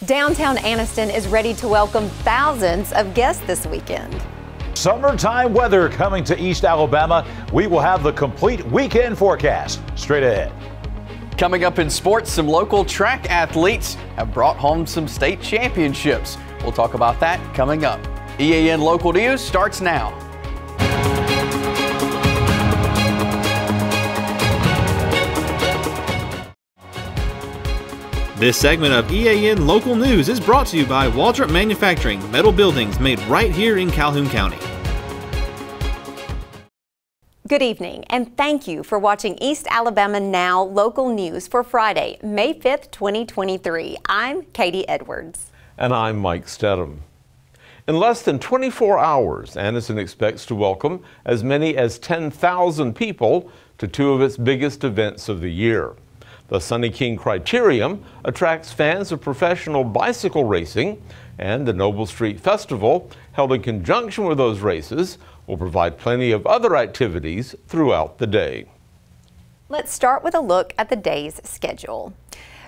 Downtown Anniston is ready to welcome thousands of guests this weekend. Summertime weather coming to East Alabama. We will have the complete weekend forecast straight ahead. Coming up in sports, some local track athletes have brought home some state championships. We'll talk about that coming up. EAN Local News starts now. This segment of EAN Local News is brought to you by Watershed Manufacturing, metal buildings made right here in Calhoun County. Good evening, and thank you for watching East Alabama Now Local News for Friday, May 5th, 2023. I'm Katie Edwards. And I'm Mike Stedham. In less than 24 hours, Anniston expects to welcome as many as 10,000 people to two of its biggest events of the year. The Sunny King Criterium attracts fans of professional bicycle racing, and the Noble Street Festival, held in conjunction with those races, will provide plenty of other activities throughout the day. Let's start with a look at the day's schedule.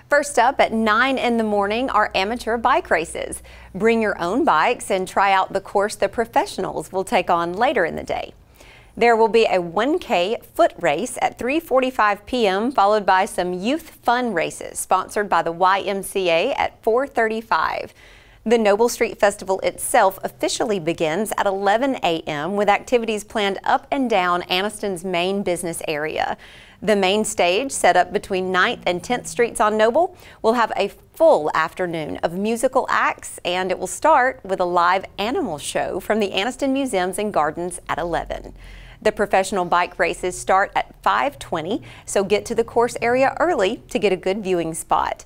First up at 9 in the morning are amateur bike races. Bring your own bikes and try out the course the professionals will take on later in the day. There will be a 1K foot race at 3:45 p.m. followed by some youth fun races sponsored by the YMCA at 4:35. The Noble Street Festival itself officially begins at 11 a.m. with activities planned up and down Anniston's main business area. The main stage, set up between 9th and 10th Streets on Noble, will have a full afternoon of musical acts, and it will start with a live animal show from the Anniston Museums and Gardens at 11. The professional bike races start at 5:20, so get to the course area early to get a good viewing spot.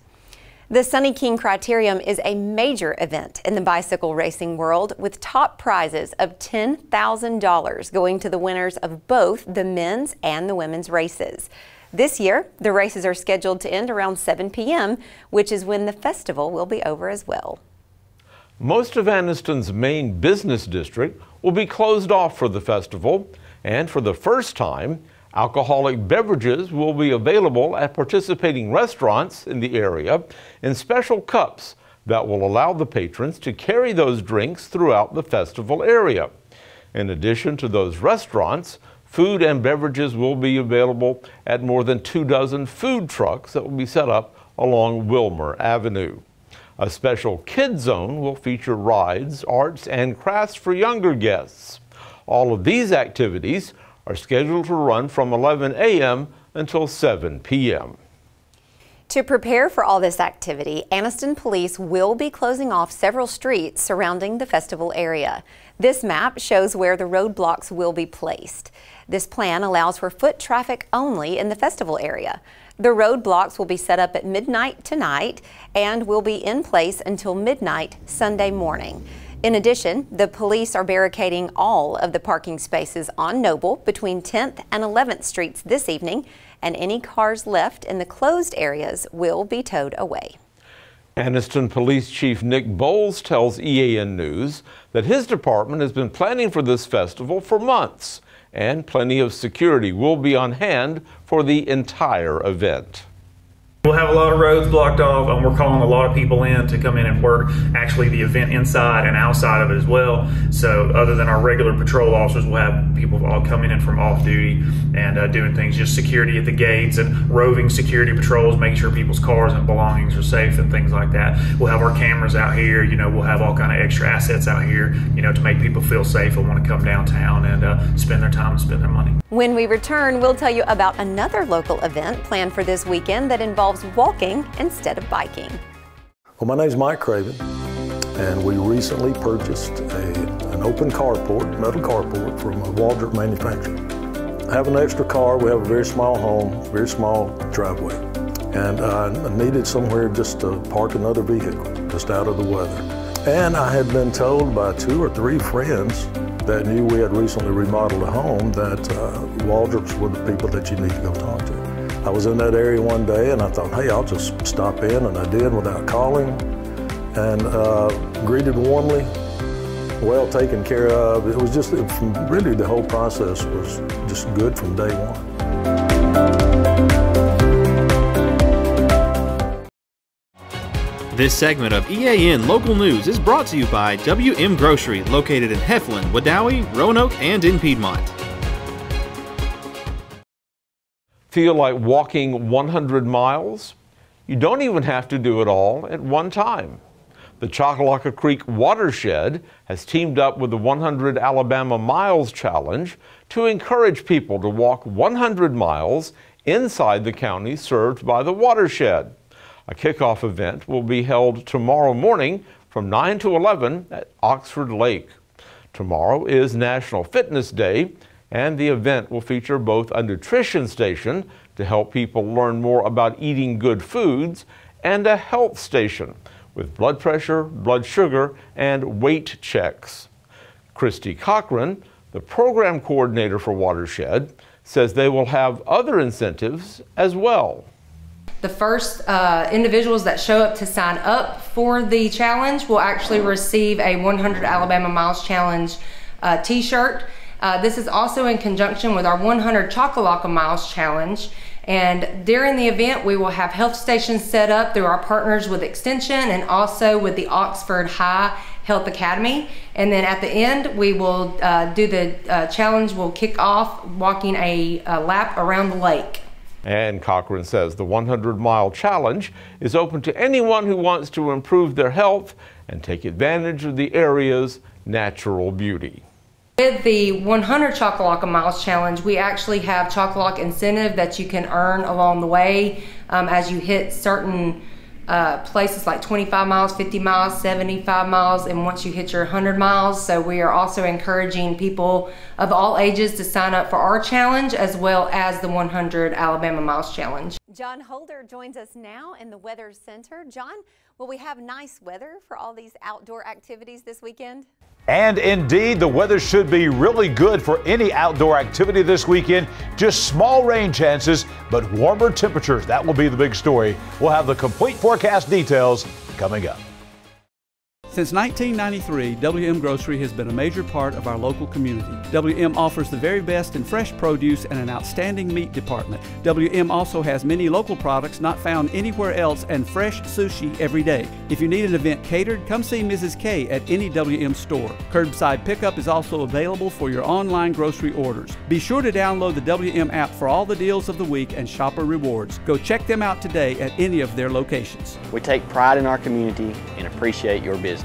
The Sunny King Criterium is a major event in the bicycle racing world with top prizes of $10,000 going to the winners of both the men's and the women's races. This year, the races are scheduled to end around 7 p.m., which is when the festival will be over as well. Most of Anniston's main business district will be closed off for the festival, and for the first time, alcoholic beverages will be available at participating restaurants in the area in special cups that will allow the patrons to carry those drinks throughout the festival area. In addition to those restaurants, food and beverages will be available at more than 24 food trucks that will be set up along Wilmer Avenue. A special kids zone will feature rides, arts, and crafts for younger guests. All of these activities are scheduled to run from 11 a.m. until 7 p.m. To prepare for all this activity, Anniston Police will be closing off several streets surrounding the festival area. This map shows where the roadblocks will be placed. This plan allows for foot traffic only in the festival area. The roadblocks will be set up at midnight tonight and will be in place until midnight Sunday morning. In addition, the police are barricading all of the parking spaces on Noble between 10th and 11th Streets this evening, and any cars left in the closed areas will be towed away. Anniston Police Chief Nick Bowles tells EAN News that his department has been planning for this festival for months, and plenty of security will be on hand for the entire event. We'll have a lot of roads blocked off, and we're calling a lot of people in to come in and work actually the event inside and outside of it as well. So other than our regular patrol officers, we'll have people all coming in from off duty and doing things, just security at the gates and roving security patrols, making sure people's cars and belongings are safe and things like that. We'll have our cameras out here, we'll have all kind of extra assets out here, to make people feel safe and want to come downtown and spend their time and spend their money. When we return, we'll tell you about another local event planned for this weekend that involves walking instead of biking. Well, my name's Mike Craven, and we recently purchased an open carport, metal carport from Watershed Manufacturing. I have an extra car. We have a very small home, very small driveway, and I needed somewhere just to park another vehicle, just out of the weather. And I had been told by 2 or 3 friends that knew we had recently remodeled a home that Waldrop's were the people that you need to go talk to. I was in that area one day and I thought, hey, I'll just stop in, and I did without calling, and greeted warmly, well taken care of. It was just, really the whole process was just good from day one. This segment of EAN Local News is brought to you by WM Grocery, located in Heflin, Wadowee, Roanoke, and in Piedmont. Feel like walking 100 miles? You don't even have to do it all at one time. The Choccolocco Creek Watershed has teamed up with the 100 Alabama Miles Challenge to encourage people to walk 100 miles inside the county served by the watershed. A kickoff event will be held tomorrow morning from 9 to 11 at Oxford Lake. Tomorrow is National Fitness Day, and the event will feature both a nutrition station to help people learn more about eating good foods and a health station with blood pressure, blood sugar, and weight checks. Christy Cochran, the program coordinator for Watershed, says they will have other incentives as well. The first individuals that show up to sign up for the challenge will actually receive a 100 Alabama Miles Challenge t-shirt. This is also in conjunction with our 100 Choccolocco Miles Challenge. And during the event, we will have health stations set up through our partners with Extension and also with the Oxford High Health Academy. And then at the end, we will do the challenge. We'll kick off walking a lap around the lake. And Cochran says the 100-mile challenge is open to anyone who wants to improve their health and take advantage of the area's natural beauty. With the 100 Choccolocco Miles Challenge, we actually have Choccolocco incentive that you can earn along the way as you hit certain places like 25 miles, 50 miles, 75 miles, and once you hit your 100 miles. So we are also encouraging people of all ages to sign up for our challenge as well as the 100 Alabama Miles Challenge. John Holder joins us now in the Weather Center. John, will we have nice weather for all these outdoor activities this weekend? And indeed, the weather should be really good for any outdoor activity this weekend. Just small rain chances, but warmer temperatures. That will be the big story. We'll have the complete forecast details coming up. Since 1993, WM Grocery has been a major part of our local community. WM offers the very best in fresh produce and an outstanding meat department. WM also has many local products not found anywhere else and fresh sushi every day. If you need an event catered, come see Mrs. K at any WM store. Curbside pickup is also available for your online grocery orders. Be sure to download the WM app for all the deals of the week and shopper rewards. Go check them out today at any of their locations. We take pride in our community and appreciate your business.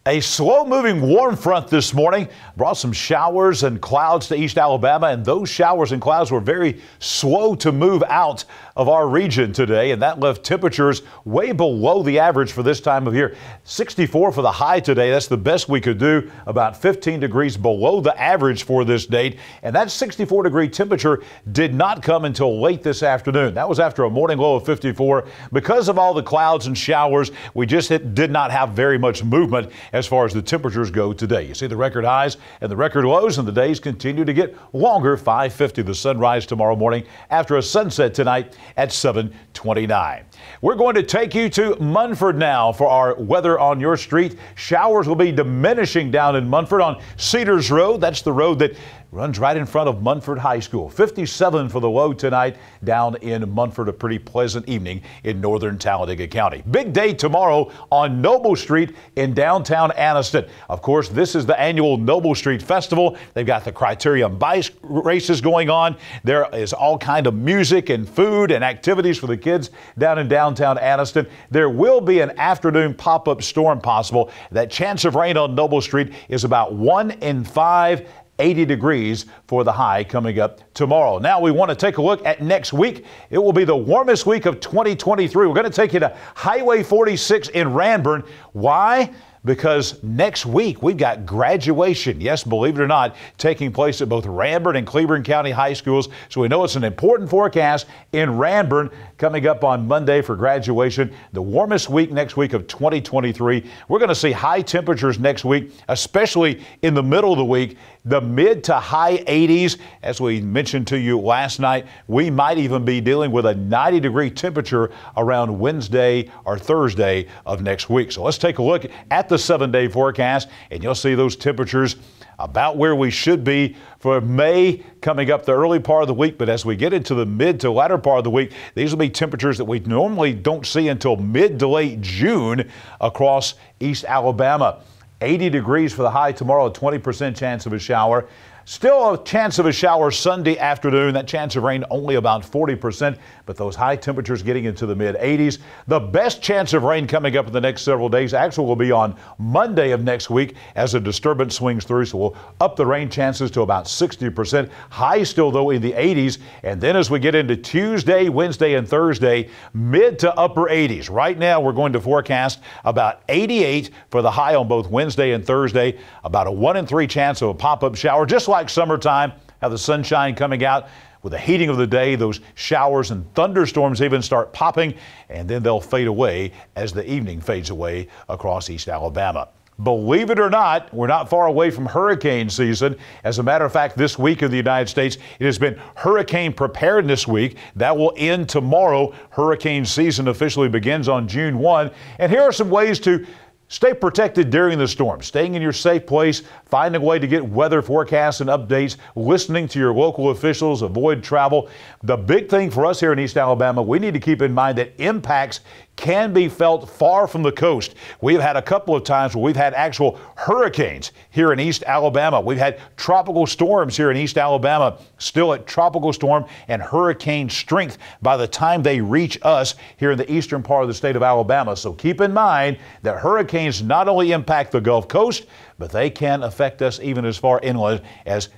A slow-moving warm front this morning brought some showers and clouds to East Alabama, and those showers and clouds were very slow to move out of our region today, and that left temperatures way below the average for this time of year. 64 for the high today. That's the best we could do, about 15 degrees below the average for this date, and that 64-degree temperature did not come until late this afternoon. That was after a morning low of 54. Because of all the clouds and showers, we just did not have very much movement as far as the temperatures go today. You see the record highs and the record lows, and the days continue to get longer. 5:50 the sunrise tomorrow morning after a sunset tonight at 7:29. We're going to take you to Munford now for our weather on your street. Showers will be diminishing down in Munford on Cedars Road. That's the road that runs right in front of Munford High School. 57 for the low tonight down in Munford. A pretty pleasant evening in northern Talladega County. Big day tomorrow on Noble Street in downtown Anniston. Of course, this is the annual Noble Street Festival. They've got the Criterium bike races going on. There is all kind of music and food and activities for the kids down in downtown Anniston. There will be an afternoon pop-up storm possible. That chance of rain on Noble Street is about 1 in 5. 80 degrees for the high coming up tomorrow. Now we want to take a look at next week. It will be the warmest week of 2023. We're going to take you to Highway 46 in Ranburne. Why? Because next week we've got graduation, yes, believe it or not, taking place at both Ranburne and Cleburne County High Schools. So we know it's an important forecast in Ranburne coming up on Monday for graduation. The warmest week next week of 2023. We're going to see high temperatures next week, especially in the middle of the week, the mid to high 80s. As we mentioned to you last night, we might even be dealing with a 90-degree temperature around Wednesday or Thursday of next week. So let's take a look at the 7-day forecast, and you'll see those temperatures about where we should be for May coming up the early part of the week. But as we get into the mid to latter part of the week, these will be temperatures that we normally don't see until mid to late June across East Alabama. 80 degrees for the high tomorrow, a 20% chance of a shower. Still a chance of a shower Sunday afternoon. That chance of rain only about 40%, but those high temperatures getting into the mid-80s. The best chance of rain coming up in the next several days actually will be on Monday of next week as a disturbance swings through, so we'll up the rain chances to about 60%. High still, though, in the 80s. And then as we get into Tuesday, Wednesday, and Thursday, mid to upper 80s. Right now, we're going to forecast about 88 for the high on both Wednesday and Thursday, about a 1 in 3 chance of a pop-up shower, just like summertime, have the sunshine coming out. With the heating of the day, those showers and thunderstorms even start popping, and then they'll fade away as the evening fades away across East Alabama. Believe it or not, we're not far away from hurricane season. As a matter of fact, this week in the United States, it has been Hurricane Preparedness Week. That will end tomorrow. Hurricane season officially begins on June 1. And here are some ways to stay protected during the storm, staying in your safe place, finding a way to get weather forecasts and updates, listening to your local officials, avoid travel. The big thing for us here in East Alabama, we need to keep in mind that impacts can be felt far from the coast. We've had a couple of times where we've had actual hurricanes here in East Alabama. We've had tropical storms here in East Alabama, still at tropical storm and hurricane strength by the time they reach us here in the eastern part of the state of Alabama. So keep in mind that hurricanes not only impact the Gulf Coast, but they can affect us even as far inland as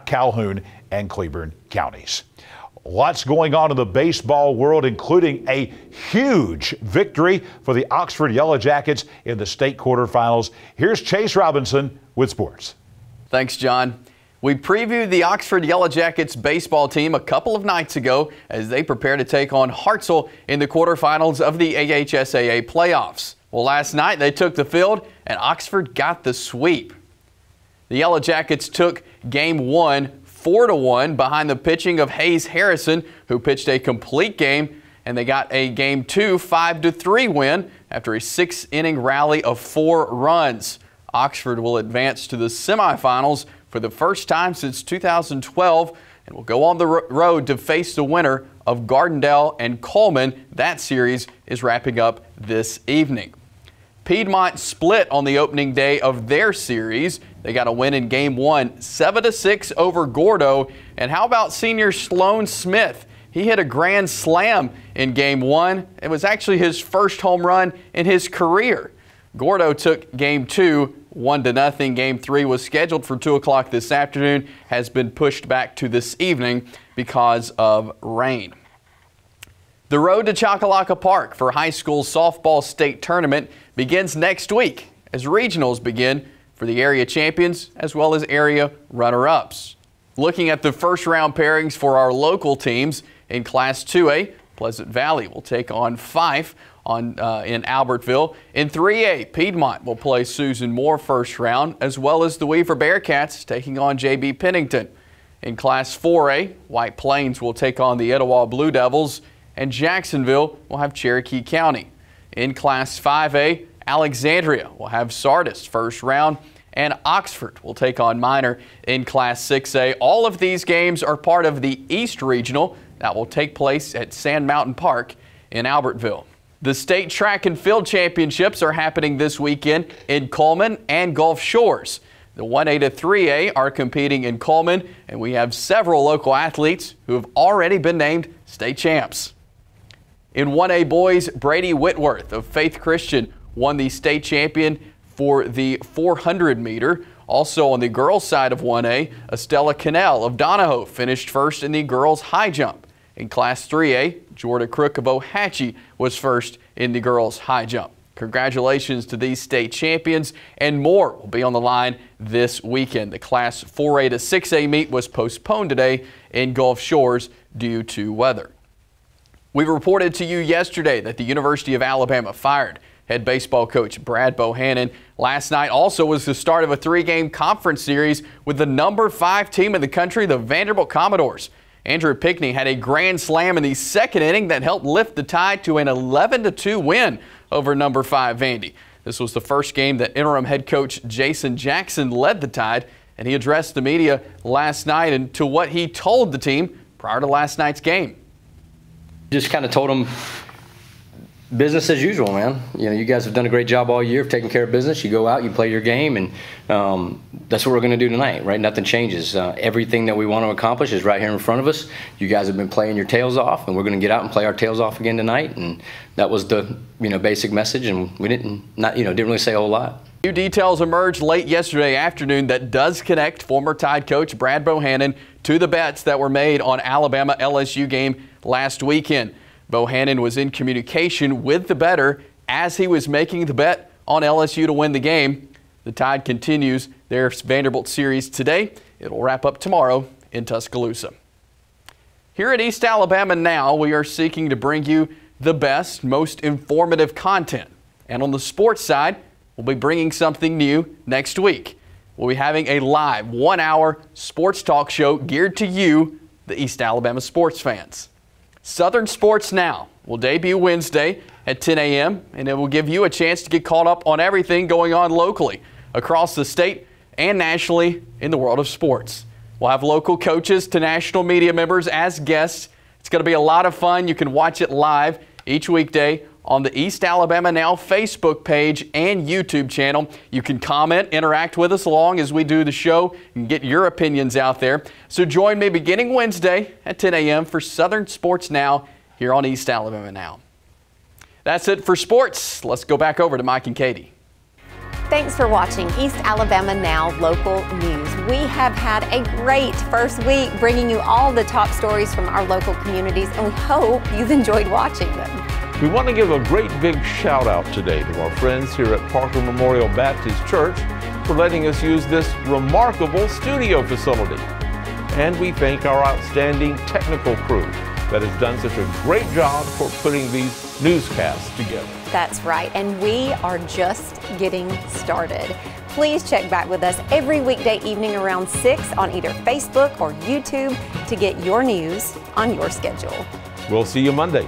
Calhoun and Cleburne counties. Lots going on in the baseball world, including a huge victory for the Oxford Yellow Jackets in the state quarterfinals. Here's Chase Robinson with sports. Thanks, John. We previewed the Oxford Yellow Jackets baseball team a couple of nights ago as they prepare to take on Hartselle in the quarterfinals of the AHSAA playoffs. Well, last night they took the field and Oxford got the sweep. The Yellow Jackets took Game 1 4-1 behind the pitching of Hayes Harrison, who pitched a complete game, and they got a Game 2 5-3 win after a 6-inning rally of 4 runs. Oxford will advance to the semifinals for the first time since 2012 and will go on the road to face the winner of Gardendale and Coleman. That series is wrapping up this evening. Piedmont split on the opening day of their series. They got a win in Game 1, 7-6 over Gordo. And how about senior Sloan Smith? He hit a grand slam in Game 1. It was actually his first home run in his career. Gordo took Game 2, 1-0. Game 3 was scheduled for 2 o'clock this afternoon, has been pushed back to this evening because of rain. The road to Choccolocco Park for high school softball state tournament begins next week as regionals begin for the area champions as well as area runner-ups. Looking at the first round pairings for our local teams in Class 2A, Pleasant Valley will take on Fife in Albertville. In 3A, Piedmont will play Susan Moore first round, as well as the Weaver Bearcats taking on JB Pennington. In Class 4A, White Plains will take on the Etowah Blue Devils, and Jacksonville will have Cherokee County. In Class 5A, Alexandria will have Sardis first round, and Oxford will take on Minor in Class 6A. All of these games are part of the East Regional that will take place at Sand Mountain Park in Albertville. The state track and field championships are happening this weekend in Coleman and Gulf Shores. The 1A to 3A are competing in Coleman, and we have several local athletes who have already been named state champs. In 1A boys, Brady Whitworth of Faith Christian won the state champion for the 400 meter. Also on the girls side of 1A, Estella Cannell of Donahoe finished first in the girls high jump. In Class 3A, Jordan Crook of Ohatchee was first in the girls high jump. Congratulations to these state champions, and more will be on the line this weekend. The Class 4A to 6A meet was postponed today in Gulf Shores due to weather. We reported to you yesterday that the University of Alabama fired head baseball coach Brad Bohannon. Last night also was the start of a 3-game conference series with the number 5 team in the country, the Vanderbilt Commodores. Andrew Pickney had a grand slam in the second inning that helped lift the Tide to an 11-2 win over number 5 Vandy. This was the first game that interim head coach Jason Jackson led the Tide, and he addressed the media last night and to what he told the team prior to last night's game. Just kind of told them business as usual, man. You know, you guys have done a great job all year of taking care of business. You go out, you play your game, and that's what we're going to do tonight, right? Nothing changes. Everything that we want to accomplish is right here in front of us. You guys have been playing your tails off, and we're going to get out and play our tails off again tonight. And that was the basic message, and we didn't really say a whole lot. New details emerged late yesterday afternoon that does connect former Tide coach Brad Bohannon to the bets that were made on Alabama-LSU game last weekend. Bohannon was in communication with the bettor as he was making the bet on LSU to win the game. The Tide continues their Vanderbilt series today. It'll wrap up tomorrow in Tuscaloosa. Here at East Alabama Now, we are seeking to bring you the best, most informative content. And on the sports side, we'll be bringing something new next week. We'll be having a live 1-hour sports talk show geared to you, the East Alabama sports fans. Southern Sports Now will debut Wednesday at 10 a.m. and it will give you a chance to get caught up on everything going on locally, across the state and nationally in the world of sports. We'll have local coaches to national media members as guests. It's going to be a lot of fun. You can watch it live each weekday on the East Alabama Now Facebook page and YouTube channel. You can comment, interact with us along as we do the show, and get your opinions out there. So join me beginning Wednesday at 10 a.m. for Southern Sports Now here on East Alabama Now. That's it for sports. Let's go back over to Mike and Katie. Thanks for watching East Alabama Now Local News. We have had a great first week bringing you all the top stories from our local communities, and we hope you've enjoyed watching them. We want to give a great big shout out today to our friends here at Parker Memorial Baptist Church for letting us use this remarkable studio facility. And we thank our outstanding technical crew that has done such a great job for putting these newscasts together. That's right, and we are just getting started. Please check back with us every weekday evening around 6 on either Facebook or YouTube to get your news on your schedule. We'll see you Monday.